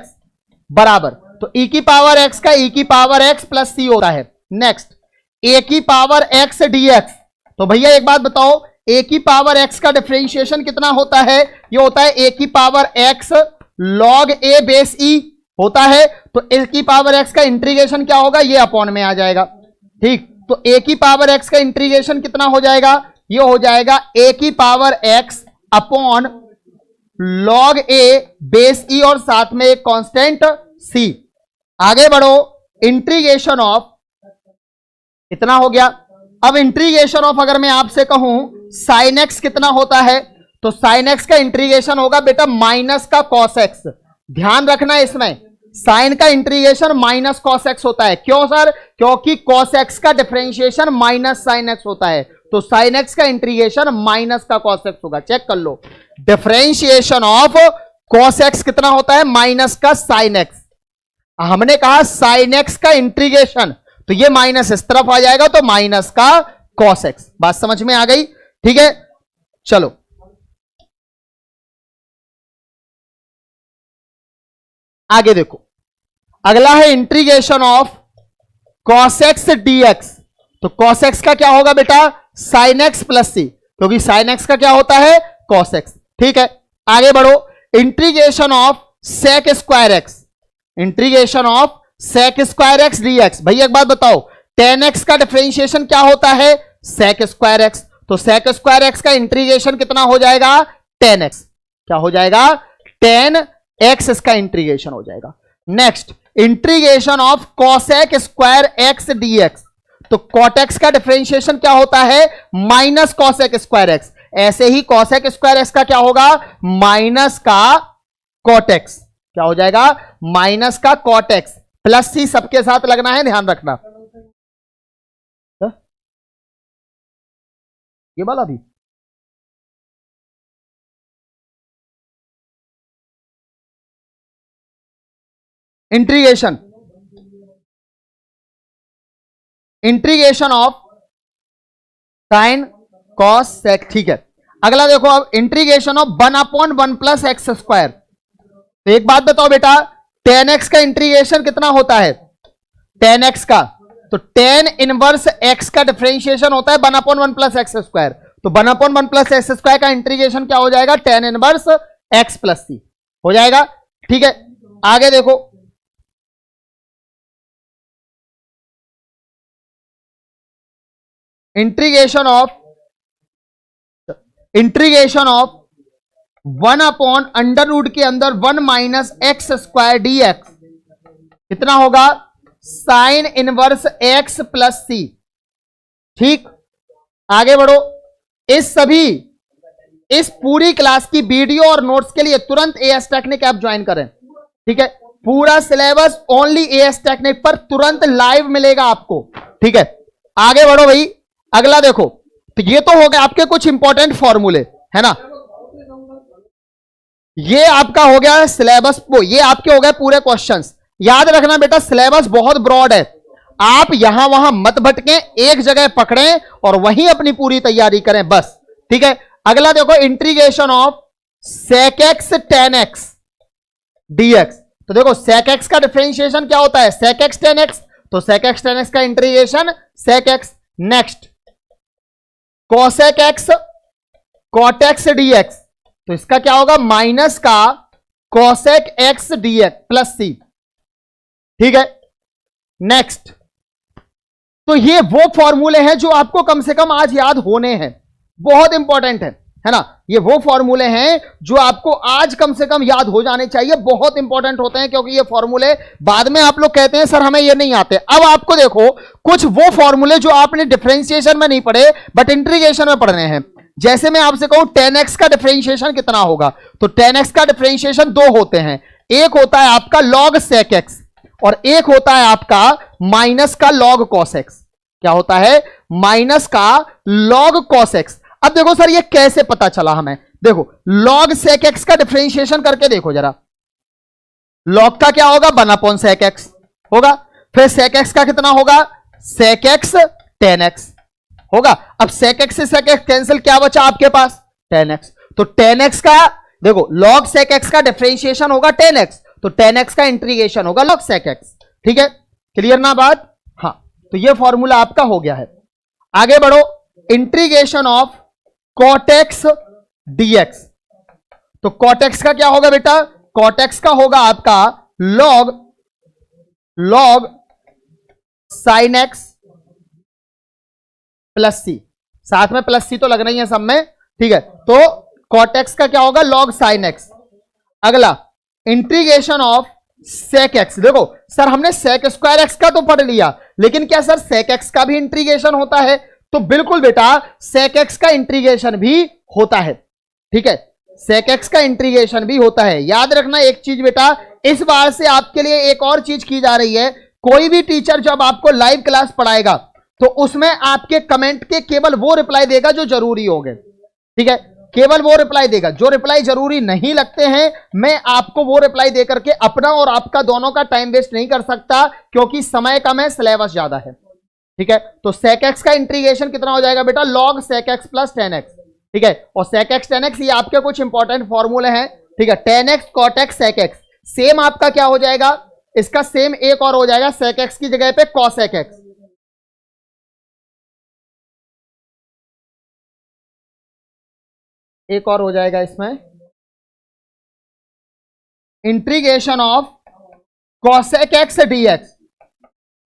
बराबर, तो e की पावर x का e की पावर x प्लस c होता है। नेक्स्ट a की पावर x dx, तो भैया एक बात बताओ, a की पावर x का डिफरेंशिएशन कितना होता है, ये होता है a की power x log a base e होता है। तो a की पावर x का इंटीग्रेशन क्या होगा, ये अपॉन में आ जाएगा। ठीक, तो a की पावर x का इंटीग्रेशन कितना हो जाएगा, ये हो जाएगा a की power x upon log a base e और साथ में एक कांस्टेंट c। आगे बढ़ो, इंटीग्रेशन ऑफ कितना हो गया। अब इंटीग्रेशन ऑफ अगर मैं आपसे कहूं sin x कितना होता है, तो sin x का इंटीग्रेशन होगा बेटा माइनस का cos x। ध्यान रखना इसमें, साइन का इंटीग्रेशन माइनस cos x होता है। क्यों सर, क्योंकि cos x का डिफरेंशिएशन माइनस sin x होता है, तो sin x का इंटीग्रेशन माइनस का cos x होगा। चेक कर लो, डिफरेंशिएशन ऑफ cos x कितना होता है, माइनस का sin x। हमने कहा sin x का इंटीग्रेशन, तो ये माइनस इस तरफ आ जाएगा, तो माइनस का cos x। बात समझ में आ गई, ठीक है। चलो आगे देखो, अगला है integration of cos x dx। तो cos x का क्या होगा बेटा, sin x प्लस c, क्योंकि sin x का क्या होता है cos x। ठीक है, आगे बढ़ो, integration of sec square x, integration of sec square x dx। भैया एक बात बताओ, tan x का डिफरेंशिएशन क्या होता है, sec स्क्वायर x। तो sec स्क्वायर x का इंटीग्रेशन कितना हो जाएगा, tan x। क्या हो जाएगा, tan x इसका इंटीग्रेशन हो जाएगा। Next integration of cosec square x dx। तो cot x का डिफरेंशिएशन क्या होता है, माइनस cosec स्क्वायर x। ऐसे ही cosec स्क्वायर x का क्या होगा, माइनस का cot x। क्या हो जाएगा, माइनस का cot x प्लस c सबके साथ लगना है, ध्यान रखना। ये वाला भी integration of sine cos sec. ठीक है, अगला देखो, अब integration of 1/1 plus X square. तो एक बात बताओ बेटा, tan x का इंटीग्रेशन कितना होता है, tan x का, तो tan इनवर्स x का डिफरेंशिएशन होता है 1/1 प्लस एक्स स्क्वायर। तो 1/1 प्लस एक्स स्क्वायर का इंटीग्रेशन क्या हो जाएगा, tan inverse x plus c हो जाएगा। ठीक है, आगे देखो, इंटीग्रेशन ऑफ 1/√, के अंदर 1 माइनस एक्स स्क्वायर dx कितना होगा, sine inverse x plus c। ठीक, आगे बढ़ो, इस पूरी क्लास की वीडियो और नोट्स के लिए तुरंत एएस टेक्निक ऐप ज्वाइन करें। ठीक है, पूरा सिलेबस ओनली एएस टेक्निक पर तुरंत लाइव मिलेगा आपको। ठीक है, आगे बढ़ो भाई, अगला देखो, तो ये तो हो गए आपके कुछ इंपॉर्टेंट फॉर्मूले। है ना। ये आपका हो गया सिलेबस, ये आपके हो गए पूरे क्वेश्चंस। याद रखना बेटा सिलेबस बहुत ब्रॉड है, आप यहां वहां मत भटकें, एक जगह पकड़ें और वहीं अपनी पूरी तैयारी करें बस, ठीक है। अगला देखो integration of sec x tan x dx। तो देखो sec x का डिफरेंशिएशन क्या होता है, sec x tan x, तो sec x tan x का integration sec x। Next cosec x cot x dx, तो इसका क्या होगा माइनस का cosec x dx plus C, ठीक है। नेक्स्ट, तो ये वो फॉर्मूले हैं जो आपको कम से कम आज याद होने हैं, बहुत इंपॉर्टेंट है ना। ये वो फॉर्मूले हैं जो आपको आज कम से कम याद हो जाने चाहिए, बहुत इंपॉर्टेंट होते हैं, क्योंकि ये फॉर्मूले बाद में आप लोग कहते हैं सर हमें ये नहीं आते। अब आपको देखो कुछ वो फॉर्मूले जो आपने डिफरेंशिएशन में नहीं पढ़े बट इंटीग्रेशन में पढ़ने हैं। जैसे मैं आपसे कहूं tan x का डिफरेंशिएशन कितना होगा, तो tan x का डिफरेंशिएशन दो होते हैं, एक होता है आपका log sec x और एक होता है आपका माइनस का log cos x। क्या होता है, माइनस का log cos x। अब देखो सर ये कैसे पता चला हमें, देखो log sec x का डिफरेंशिएशन करके देखो जरा, log का क्या होगा 1 sec x होगा, फिर sec x का कितना होगा sec x tan x होगा। अब sec x से sec x कैंसिल, क्या बचा आपके पास tan x, तो tan x का देखो log sec x का डिफरेंशिएशन होगा tan x, तो tan x का इंटीग्रेशन होगा log sec x, ठीक है। क्लियर ना बात, हाँ। तो ये फॉर्मूला आपका हो गया है। आगे बढ़ो, integration of cot x dx, तो cot x का क्या होगा बेटा, cot x का होगा आपका log sin x प्लस सी, साथ में प्लस सी तो लगना ही है सब में, ठीक है। तो cot x का क्या होगा log sin x। अगला इंटीग्रेशन ऑफ sec x, देखो सर हमने sec स्क्वायर x का तो पढ़ लिया, लेकिन क्या सर sec x का भी इंटीग्रेशन होता है, तो बिल्कुल बेटा sec x का इंटीग्रेशन भी होता है, ठीक है। sec x का इंटीग्रेशन भी होता है। याद रखना एक चीज बेटा, इस बार से आपके लिए एक और चीज की जा रही है, कोई भी टीचर जब आपको लाइव क्लास पढ़ाएगा तो उसमें आपके कमेंट के केवल वो रिप्लाई देगा जो जरूरी होंगे, ठीक है। केवल वो रिप्लाई देगा, जो रिप्लाई जरूरी नहीं लगते हैं मैं आपको वो रिप्लाई देकर के अपना और आपका दोनों का टाइम वेस्ट नहीं कर सकता, क्योंकि समय कम है, सिलेबस ज्यादा है, ठीक है। तो sec x का इंटीग्रेशन कितना हो जाएगा बेटा log sec x plus tan x, ठीक है। और sec x tan x ये आपके कुछ इंपॉर्टेंट फॉर्मूले हैं, ठीक है। tan x cot x sec x, same आपका क्या हो जाएगा, इसका सेम एक और हो जाएगा sec x की जगह पे cos sec x, एक और हो जाएगा इसमें integration of cosec x dx,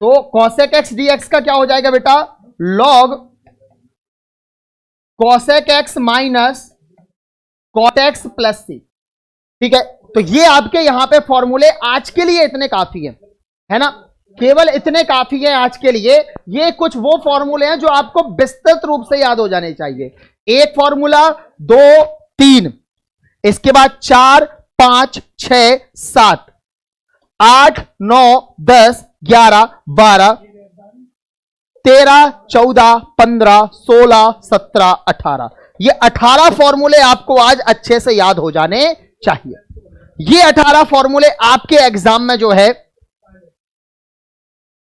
तो cosec x dx का क्या हो जाएगा बेटा log cosec x minus cot x plus C, ठीक है। तो ये आपके यहां पे फॉर्मूले आज के लिए इतने काफी है ना, केवल इतने काफी है आज के लिए। ये कुछ वो फॉर्मूले हैं जो आपको विस्तृत रूप से याद हो जाने चाहिए। एक फॉर्मूला, 2, 3, इसके बाद 4, 5, 6, 7, 8, 9, 10, 11, 12, 13, 14, 15, 16, 17, 18, ये 18 फॉर्मूले आपको आज अच्छे से याद हो जाने चाहिए। ये 18 फॉर्मूले आपके एग्जाम में जो है,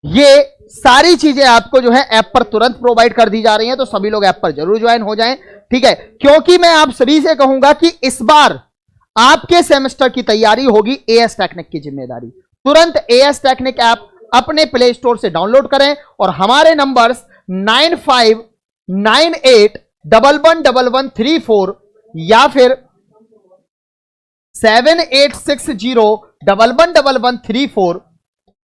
ये सारी चीजें आपको जो है ऐप पर तुरंत प्रोवाइड कर दी जा रही हैं, तो सभी लोग ऐप पर जरूर ज्वाइन हो जाएं, ठीक है। क्योंकि मैं आप सभी से कहूंगा कि इस बार आपके सेमेस्टर की तैयारी होगी एएस टेक्निक की जिम्मेदारी। तुरंत एएस टेक्निक ऐप अपने प्ले स्टोर से डाउनलोड करें और हमारे नंबर्स 9598111134 या फिर 7860111134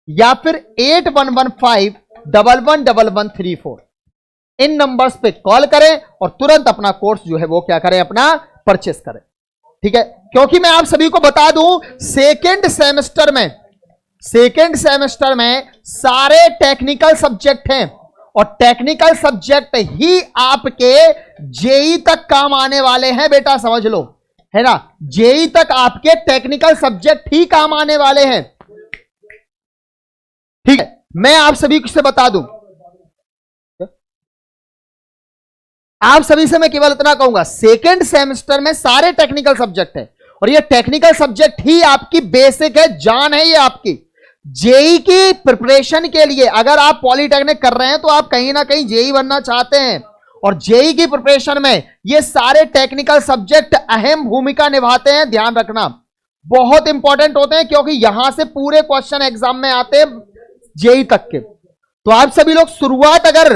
या फिर 8115111134 इन नंबर्स पे कॉल करें और तुरंत अपना कोर्स जो है वो क्या करें, अपना परचेस करें, ठीक है। क्योंकि मैं आप सभी को बता दूं सेकेंड सेमेस्टर में सारे टेक्निकल सब्जेक्ट हैं और टेक्निकल सब्जेक्ट ही आपके जेई तक काम आने वाले हैं बेटा, समझ लो, है ना। जेई तक आपके टेक्निकल सब्जेक्ट ही काम आने वाले हैं, ठीक है। मैं आप सभी से बता दूं आप सभी से मैं केवल इतना कहूंगा, सेकेंड सेमेस्टर में सारे टेक्निकल सब्जेक्ट है और ये टेक्निकल सब्जेक्ट ही आपकी बेसिक है, जान है ये आपकी। जेई की प्रिपरेशन के लिए अगर आप पॉलिटेक्निक कर रहे हैं तो आप कहीं ना कहीं जेई बनना चाहते हैं, और जेई की प्रिपरेशन में ये सारे टेक्निकल सब्जेक्ट अहम भूमिका निभाते हैं। ध्यान रखना, बहुत इंपॉर्टेंट होते हैं, क्योंकि यहां से पूरे क्वेश्चन एग्जाम में आते हैं जेई तक के। तो आप सभी लोग शुरुआत अगर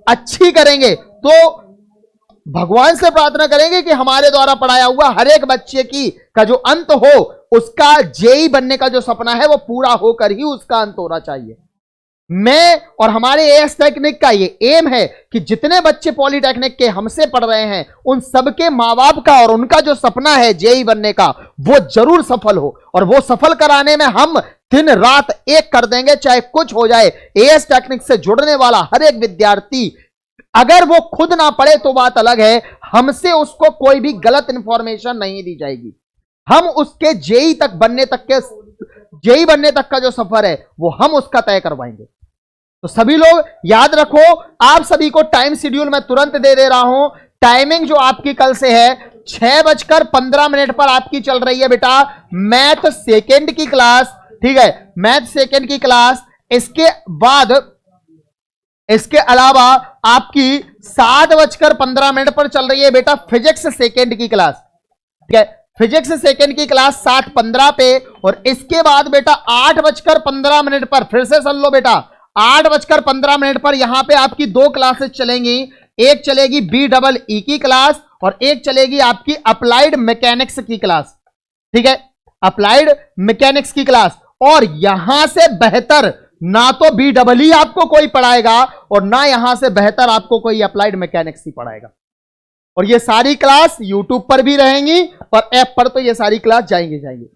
अच्छी करेंगे तो भगवान से प्रार्थना करेंगे कि हमारे द्वारा पढ़ाया हुआ हर एक बच्चे की का जो अंत हो, उसका जेई बनने का जो सपना है वो पूरा होकर ही उसका अंत होना चाहिए। मैं और हमारे एएस टेक्निक का ये एम है कि जितने बच्चे पॉलिटेक्निक के हमसे पढ़ रहे हैं उन सबके मां बाप का और उनका जो सपना है जेई बनने का वो जरूर सफल हो, और वो सफल कराने में हम दिन रात एक कर देंगे, चाहे कुछ हो जाए। एएस टेक्निक से जुड़ने वाला हर एक विद्यार्थी अगर वो खुद ना पढ़े तो बात अलग है, हमसे उसको कोई भी गलत इंफॉर्मेशन नहीं दी जाएगी। हम उसके जेई बनने तक का जो सफर है वो हम उसका तय करवाएंगे। तो सभी लोग याद रखो, आप सभी को टाइम शेड्यूल मैं तुरंत दे रहा हूं। टाइमिंग जो आपकी कल से है 6:15 पर आपकी चल रही है बेटा मैथ सेकेंड की क्लास, ठीक है, मैथ सेकेंड की क्लास। इसके बाद इसके अलावा आपकी 7:15 पर चल रही है बेटा फिजिक्स सेकेंड की क्लास, ठीक है, फिजिक्स सेकेंड की क्लास 7:15 पे। और इसके बाद बेटा 8:15 पर फिर से सुन लो बेटा, 8:15 पर यहां पे आपकी दो क्लासेस चलेंगी। एक चलेगी BEE की क्लास और एक चलेगी आपकी अप्लाइड मैकेनिक्स की क्लास, ठीक है, अप्लाइड मैकेनिक्स की क्लास। और यहां से बेहतर ना तो BEE आपको कोई पढ़ाएगा और ना यहां से बेहतर आपको कोई अप्लाइड मैकेनिक्स ही पढ़ाएगा। और ये सारी क्लास यूट्यूब पर भी रहेंगी और ऐप पर तो ये सारी क्लास जाएंगे।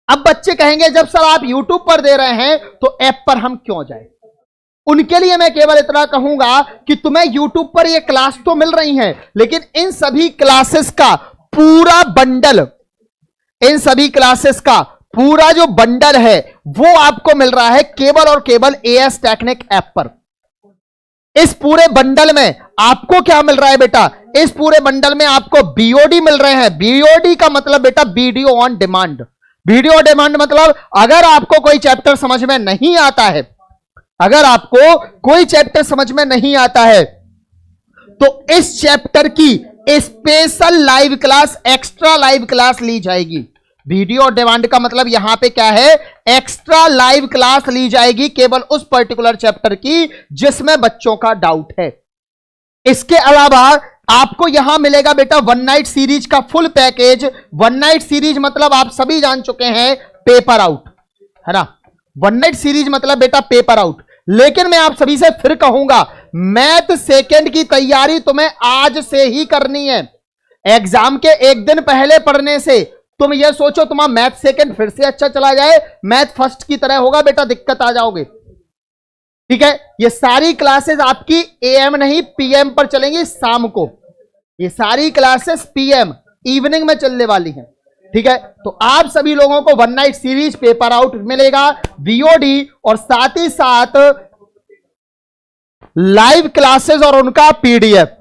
अब बच्चे कहेंगे जब सर आप यूट्यूब पर दे रहे हैं तो ऐप पर हम क्यों जाएं? उनके लिए मैं केवल इतना कहूंगा कि तुम्हें यूट्यूब पर ये क्लास तो मिल रही है, लेकिन इन सभी क्लासेस का पूरा बंडल, इन सभी क्लासेस का पूरा जो बंडल है वो आपको मिल रहा है केवल और केवल एएस टेक्निक ऐप पर। इस पूरे बंडल में आपको क्या मिल रहा है बेटा? इस पूरे बंडल में आपको बीओडी मिल रहे हैं। बीओडी का मतलब बेटा video on demand. Video on demand मतलब अगर आपको कोई चैप्टर समझ में नहीं आता है, अगर आपको कोई चैप्टर समझ में नहीं आता है तो इस चैप्टर की special live class, extra live class ली जाएगी। वीडियो ऑन डिमांड का मतलब यहां पे क्या है? एक्स्ट्रा लाइव क्लास ली जाएगी केवल उस पर्टिकुलर चैप्टर की जिसमें बच्चों का डाउट है। इसके अलावा आपको यहां मिलेगा बेटा वन नाइट सीरीज का full package. One night series मतलब आप सभी जान चुके हैं पेपर आउट, है ना? वन नाइट सीरीज मतलब बेटा पेपर आउट। लेकिन मैं आप सभी से फिर कहूंगा, मैथ सेकेंड की तैयारी तुम्हें आज से ही करनी है। एग्जाम के एक दिन पहले पढ़ने से तुम ये सोचो तुम्हारा मैथ सेकेंड फिर से अच्छा चला जाए, मैथ फर्स्ट की तरह होगा बेटा, दिक्कत आ जाओगे। ठीक है, ये सारी क्लासेस आपकी एएम नहीं पीएम पर चलेंगी शाम को। ये सारी क्लासेस पीएम इवनिंग में चलने वाली हैं। ठीक है, तो आप सभी लोगों को one night series paper out मिलेगा, वीओडी और साथ ही साथ लाइव क्लासेस और उनका पीडीएफ।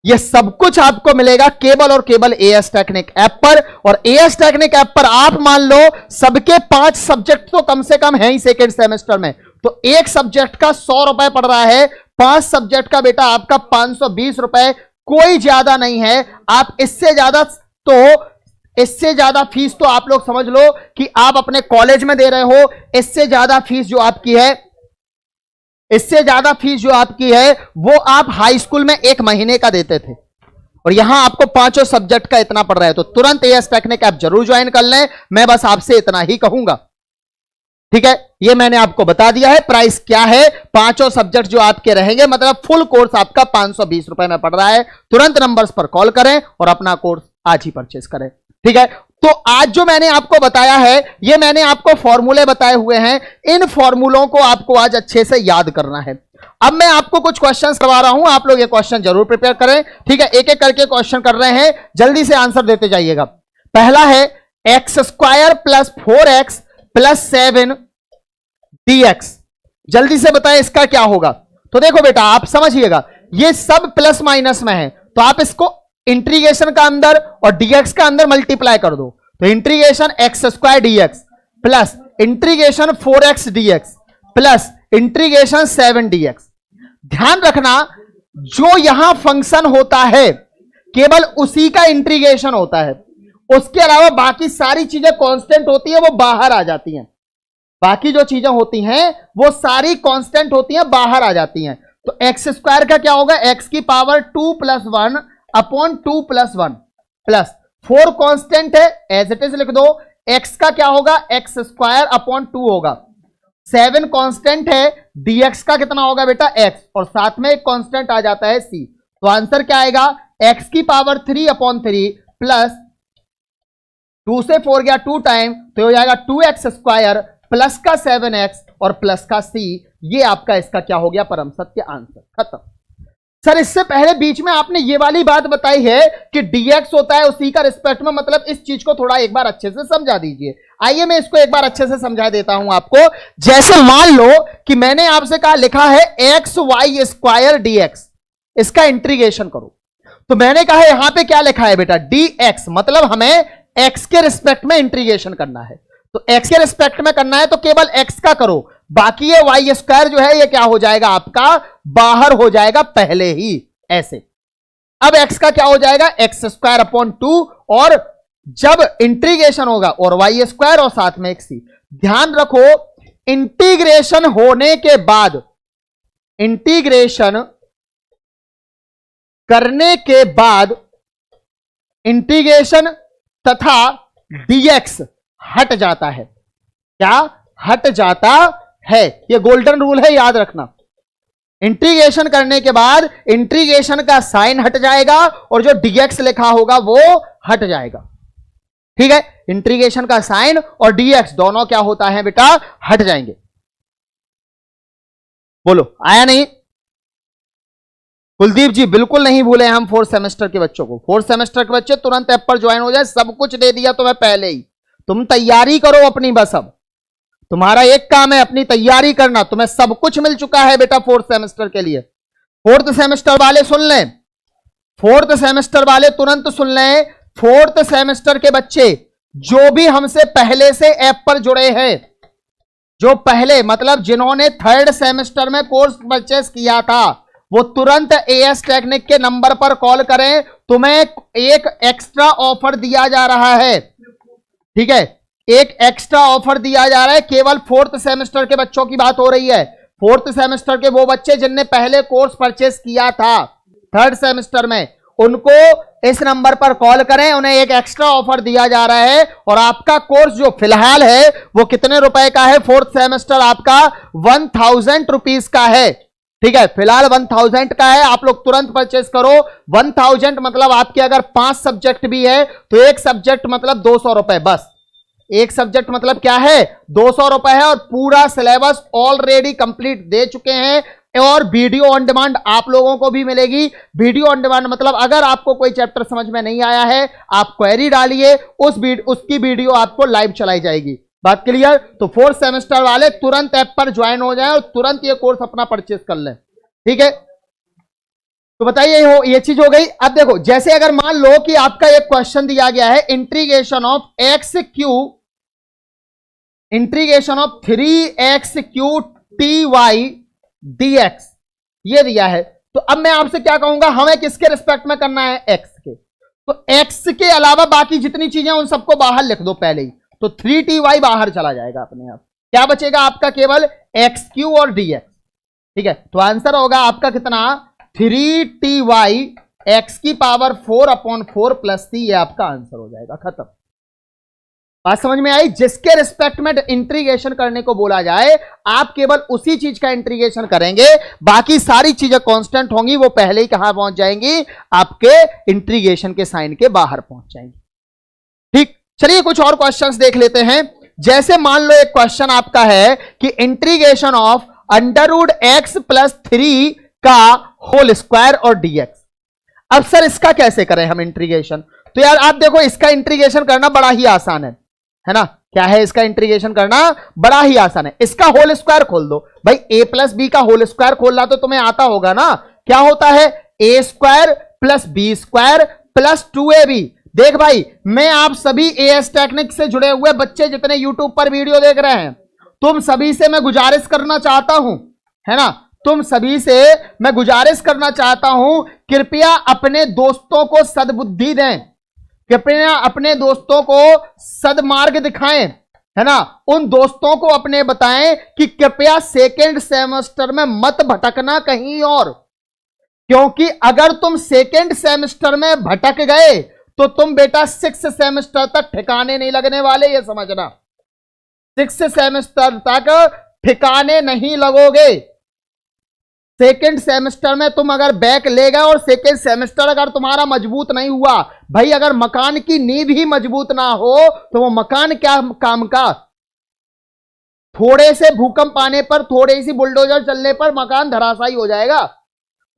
ये सब कुछ आपको मिलेगा केवल और केवल एएस टेक्निक ऐप पर। और एएस टेक्निक ऐप पर आप मान लो सबके 5 सब्जेक्ट तो कम से कम है ही सेकेंड सेमेस्टर में, तो एक सब्जेक्ट का 100 रुपए पड़ रहा है, 5 सब्जेक्ट का बेटा आपका 520 रुपए, कोई ज्यादा नहीं है। आप इससे ज्यादा फीस तो आप लोग समझ लो कि आप अपने कॉलेज में दे रहे हो। इससे ज्यादा फीस जो आपकी है, इससे ज्यादा फीस जो आपकी है वो आप हाई स्कूल में 1 महीने का देते थे, और यहां आपको 5 सब्जेक्ट का इतना पड़ रहा है। तो तुरंत एएस टेक्निक ऐप जरूर ज्वाइन कर लें, मैं बस आपसे इतना ही कहूंगा। ठीक है, ये मैंने आपको बता दिया है प्राइस क्या है। 5 सब्जेक्ट जो आपके रहेंगे, मतलब फुल कोर्स आपका 520 रुपए में पड़ रहा है। तुरंत नंबर्स पर कॉल करें और अपना कोर्स आज ही परचेस करें। ठीक है, तो आज जो मैंने आपको बताया है, ये मैंने आपको फॉर्मूले बताए हुए हैं। इन फॉर्मूलों को आपको आज अच्छे से याद करना है। अब मैं आपको कुछ क्वेश्चंस करवा रहा हूं, आप लोग ये क्वेश्चन जरूर प्रिपेयर करें। ठीक है, एक एक करके क्वेश्चन कर रहे हैं, जल्दी से आंसर देते जाइएगा। पहला है x² + 4x + 7 dx। जल्दी से बताएं इसका क्या होगा। तो देखो बेटा आप समझिएगा, ये सब प्लस माइनस में है, तो आप इसको इंटीग्रेशन का अंदर और डीएक्स का अंदर मल्टीप्लाई कर दो, तो integration X square dx plus integration 4x dx plus integration 7 dx। ध्यान रखना, जो यहां फंक्शन होता है केवल उसी का इंटीग्रेशन होता है, उसके अलावा बाकी सारी चीजें कांस्टेंट होती है, वो बाहर आ जाती हैं। बाकी जो चीजें होती हैं वो सारी कांस्टेंट होती हैं, बाहर आ जाती हैं। तो एक्स स्क्वायर का क्या होगा, एक्स की पावर 2 + 1 अपॉन 2 + 1 प्लस 4 कांस्टेंट है, एज इट इज लिख दो। एक्स का क्या होगा, एक्स स्क्वायर अपॉन 2 होगा। 7 कांस्टेंट है, dx का कितना होगा बेटा, x, और साथ में एक कांस्टेंट आ जाता है c। तो आंसर क्या आएगा, x की पावर 3/3 प्लस 2 से 4 गया 2 टाइम, तो हो जाएगा 2x स्क्वायर प्लस का 7x और प्लस का c। ये आपका इसका क्या हो गया, परम सत्य आंसर। खत्म। सर इससे पहले बीच में आपने ये वाली बात बताई है कि dx होता है उसी का रिस्पेक्ट में, मतलब इस चीज को थोड़ा एक बार अच्छे से समझा दीजिए। आइए मैं इसको एक बार अच्छे से समझा देता हूं आपको। जैसे मान लो कि मैंने आपसे कहा, लिखा है xy² dx, इसका इंटीग्रेशन करो। तो मैंने कहा यहां पे क्या लिखा है बेटा, dx, मतलब हमें x के रिस्पेक्ट में इंटीग्रेशन करना है। तो x के रिस्पेक्ट में करना है तो केवल x का करो, बाकी ये y² जो है ये क्या हो जाएगा आपका, बाहर हो जाएगा पहले ही ऐसे। अब x का क्या हो जाएगा, x²/2, और जब इंटीग्रेशन होगा और y² और साथ में एक c। ध्यान रखो, इंटीग्रेशन होने के बाद, इंटीग्रेशन करने के बाद इंटीग्रेशन तथा dx हट जाता है। क्या हट जाता है, ये गोल्डन रूल है, याद रखना। इंटीग्रेशन करने के बाद इंटीग्रेशन का साइन हट जाएगा और जो dx लिखा होगा वो हट जाएगा। ठीक है, इंटीग्रेशन का साइन और dx दोनों क्या होता है बेटा, हट जाएंगे। बोलो आया नहीं? कुलदीप जी बिल्कुल नहीं भूले हम 4th सेमेस्टर के बच्चों को। 4th सेमेस्टर के बच्चे तुरंत ऐप पर ज्वाइन हो जाए, सब कुछ दे दिया तुम्हें पहले ही। तुम तैयारी करो अपनी, बस अब तुम्हारा एक काम है अपनी तैयारी करना। तुम्हें सब कुछ मिल चुका है बेटा 4th सेमेस्टर के लिए। 4th सेमेस्टर वाले सुन लें, 4th सेमेस्टर वाले तुरंत सुन लें। 4th सेमेस्टर के बच्चे जो भी हमसे पहले से ऐप पर जुड़े हैं, जो पहले मतलब जिन्होंने 3rd सेमेस्टर में कोर्स परचेस किया था, वो तुरंत एएस टेक्निक के नंबर पर कॉल करें। तुम्हें एक एक्स्ट्रा ऑफर दिया जा रहा है। ठीक है, एक एक्स्ट्रा ऑफर दिया जा रहा है, केवल 4th सेमेस्टर के बच्चों की बात हो रही है। 4th सेमेस्टर के वो बच्चे जिनने पहले कोर्स परचेस किया था 3rd सेमेस्टर में, उनको इस नंबर पर कॉल करें, उन्हें एक एक्स्ट्रा ऑफर दिया जा रहा है। और आपका कोर्स जो फिलहाल है वो कितने रुपए का है, 4th सेमेस्टर आपका 1000 रुपीज का है। ठीक है, फिलहाल 1000 का है, आप लोग तुरंत परचेस करो। 1000 मतलब आपके अगर 5 सब्जेक्ट भी है तो एक सब्जेक्ट मतलब 200 रुपए, बस एक सब्जेक्ट मतलब क्या है, 200 रुपए है। और पूरा सिलेबस ऑलरेडी कंप्लीट दे चुके हैं, और वीडियो ऑन डिमांड आप लोगों को भी मिलेगी। वीडियो ऑन डिमांड मतलब अगर आपको कोई चैप्टर समझ में नहीं आया है, आप क्वेरी डालिए, उसकी वीडियो आपको लाइव चलाई जाएगी। बात क्लियर? तो 4th सेमेस्टर वाले तुरंत ऐप पर ज्वाइन हो जाएं और तुरंत ये कोर्स अपना परचेस कर लें। ठीक है, तो बताइए ये चीज हो गई। अब देखो, जैसे अगर मान लो कि आपका एक क्वेश्चन दिया गया है, integration of 3x³ ty dx, ये दिया है। तो अब मैं आपसे क्या कहूंगा, हमें किसके रिस्पेक्ट में करना है, x के। तो x के अलावा बाकी जितनी चीजें उन सबको बाहर लिख दो पहले ही, तो 3ty बाहर चला जाएगा अपने आप। क्या बचेगा आपका, केवल x³ और dx। ठीक है, तो आंसर होगा आपका कितना, 3ty x⁴/4 प्लस c, ये आपका आंसर हो जाएगा। खत्म। बात समझ में आई? जिसके रिस्पेक्ट में इंटीग्रेशन करने को बोला जाए, आप केवल उसी चीज का इंटीग्रेशन करेंगे, बाकी सारी चीजें कांस्टेंट होंगी, वो पहले ही कहां पहुंच जाएंगी, आपके इंटीग्रेशन के साइन के बाहर पहुंच जाएंगी। ठीक, चलिए कुछ और क्वेश्चंस देख लेते हैं। जैसे मान लो एक क्वेश्चन आपका है कि इंटीग्रेशन ऑफ √x + 3 का होल स्क्वायर और dx। अब सर इसका कैसे करें हम इंटीग्रेशन? तो यार आप देखो, इसका इंटीग्रेशन करना बड़ा ही आसान है ना। क्या है इसका इंटीग्रेशन करना, बड़ा ही आसान है। इसका होल स्क्वायर खोल दो भाई, a + b का होल स्क्वायर खोलना तो तुम्हें आता होगा ना। क्या होता है? A square plus B square plus 2ab। देख भाई, मैं आप सभी एएस टेक्निक से जुड़े हुए बच्चे जितने यूट्यूब पर वीडियो देख रहे हैं, तुम सभी से मैं गुजारिश करना चाहता हूं, है ना, तुम सभी से मैं गुजारिश करना चाहता हूं, कृपया अपने दोस्तों को सद्बुद्धि दें, कृपया अपने दोस्तों को सद्मार्ग दिखाएं, है ना, उन दोस्तों को अपने बताएं कि कृपया सेकेंड सेमेस्टर में मत भटकना कहीं और, क्योंकि अगर तुम सेकेंड सेमेस्टर में भटक गए तो तुम बेटा 6th सेमेस्टर तक ठिकाने नहीं लगने वाले, ये समझना। 6th सेमेस्टर तक ठिकाने नहीं लगोगे। सेकेंड सेमेस्टर में तुम अगर बैक ले गए और सेकेंड सेमेस्टर अगर तुम्हारा मजबूत नहीं हुआ, भाई अगर मकान की नींव ही मजबूत ना हो तो वो मकान क्या काम का? थोड़े से भूकंप आने पर, थोड़े सी बुलडोजर चलने पर मकान धराशायी हो जाएगा।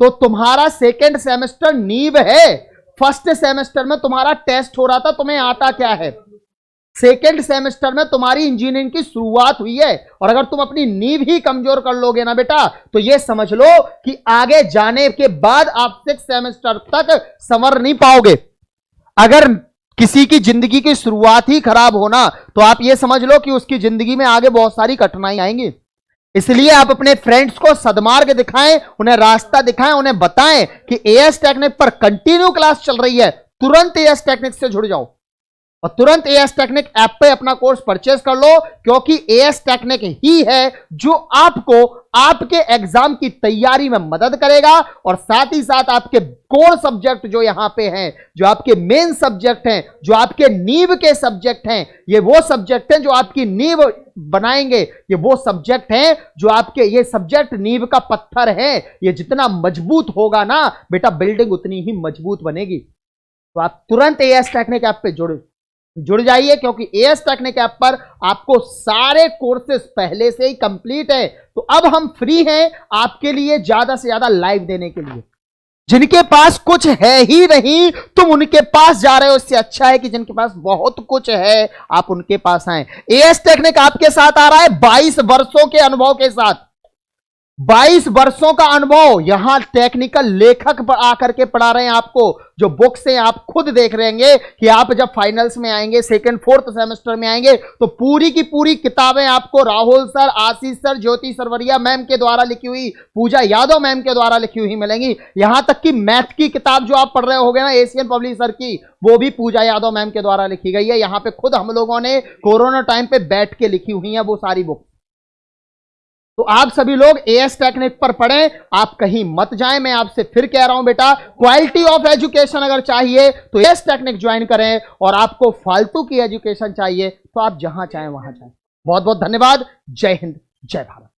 तो तुम्हारा सेकेंड सेमेस्टर नींव है। फर्स्ट सेमेस्टर में तुम्हारा टेस्ट हो रहा था, तुम्हें आता क्या है। सेकेंड सेमेस्टर में तुम्हारी इंजीनियरिंग की शुरुआत हुई है, और अगर तुम अपनी नींव ही कमजोर कर लोगे ना बेटा, तो यह समझ लो कि आगे जाने के बाद आप 6th सेमेस्टर तक संवर नहीं पाओगे। अगर किसी की जिंदगी की शुरुआत ही खराब होना, तो आप यह समझ लो कि उसकी जिंदगी में आगे बहुत सारी कठिनाई आएंगी। इसलिए आप अपने फ्रेंड्स को सद्मार्ग दिखाएं, उन्हें रास्ता दिखाएं, उन्हें बताएं कि एएस टेक्निक पर कंटिन्यू क्लास चल रही है, तुरंत एएस टेक्निक से जुड़ जाओ और तुरंत एएस टेक्निक ऐप पे अपना कोर्स परचेज कर लो, क्योंकि एएस टेक्निक ही है जो आपको आपके एग्जाम की तैयारी में मदद करेगा, और साथ ही साथ आपके कोर सब्जेक्ट जो यहां पे हैं, जो आपके मेन सब्जेक्ट हैं, जो आपके नींव के सब्जेक्ट हैं, ये वो सब्जेक्ट हैं जो आपकी नींव बनाएंगे। ये वो सब्जेक्ट हैं जो आपके, ये सब्जेक्ट नींव का पत्थर है। ये जितना मजबूत होगा ना बेटा, बिल्डिंग उतनी ही मजबूत बनेगी। तो आप तुरंत एएस टेक्निक ऐप पे जुड़ जाइए, क्योंकि एएस टेक्निक ऐप पर आपको सारे कोर्सेज पहले से ही कंप्लीट है। तो अब हम फ्री हैं आपके लिए ज्यादा से ज्यादा लाइव देने के लिए। जिनके पास कुछ है ही नहीं तुम उनके पास जा रहे हो, इससे अच्छा है कि जिनके पास बहुत कुछ है आप उनके पास आए। एएस टेक्निक आपके साथ आ रहा है 22 वर्षों के अनुभव के साथ। 22 वर्षों का अनुभव, यहां टेक्निकल लेखक आकर के पढ़ा रहे हैं आपको। जो बुक्स हैं आप खुद देख रहेंगे कि आप जब फाइनल्स में आएंगे, सेकंड फोर्थ सेमेस्टर में आएंगे, तो पूरी की पूरी किताबें आपको राहुल सर, आशीष सर, ज्योति सरवरिया मैम के द्वारा लिखी हुई, पूजा यादव मैम के द्वारा लिखी हुई मिलेंगी। यहां तक कि मैथ की किताब जो आप पढ़ रहे होगे ना, एशियन पब्लिशर की, वो भी पूजा यादव मैम के द्वारा लिखी गई है। यहां पे खुद हम लोगों ने कोरोना टाइम पे बैठ के लिखी हुई है वो सारी बुक। तो आप सभी लोग एएस टेक्निक पर पढ़ें, आप कहीं मत जाएं। मैं आपसे फिर कह रहा हूं बेटा, क्वालिटी ऑफ एजुकेशन अगर चाहिए तो एएस टेक्निक ज्वाइन करें, और आपको फालतू की एजुकेशन चाहिए तो आप जहां चाहें वहां जाएं। बहुत बहुत धन्यवाद। जय हिंद, जय भारत।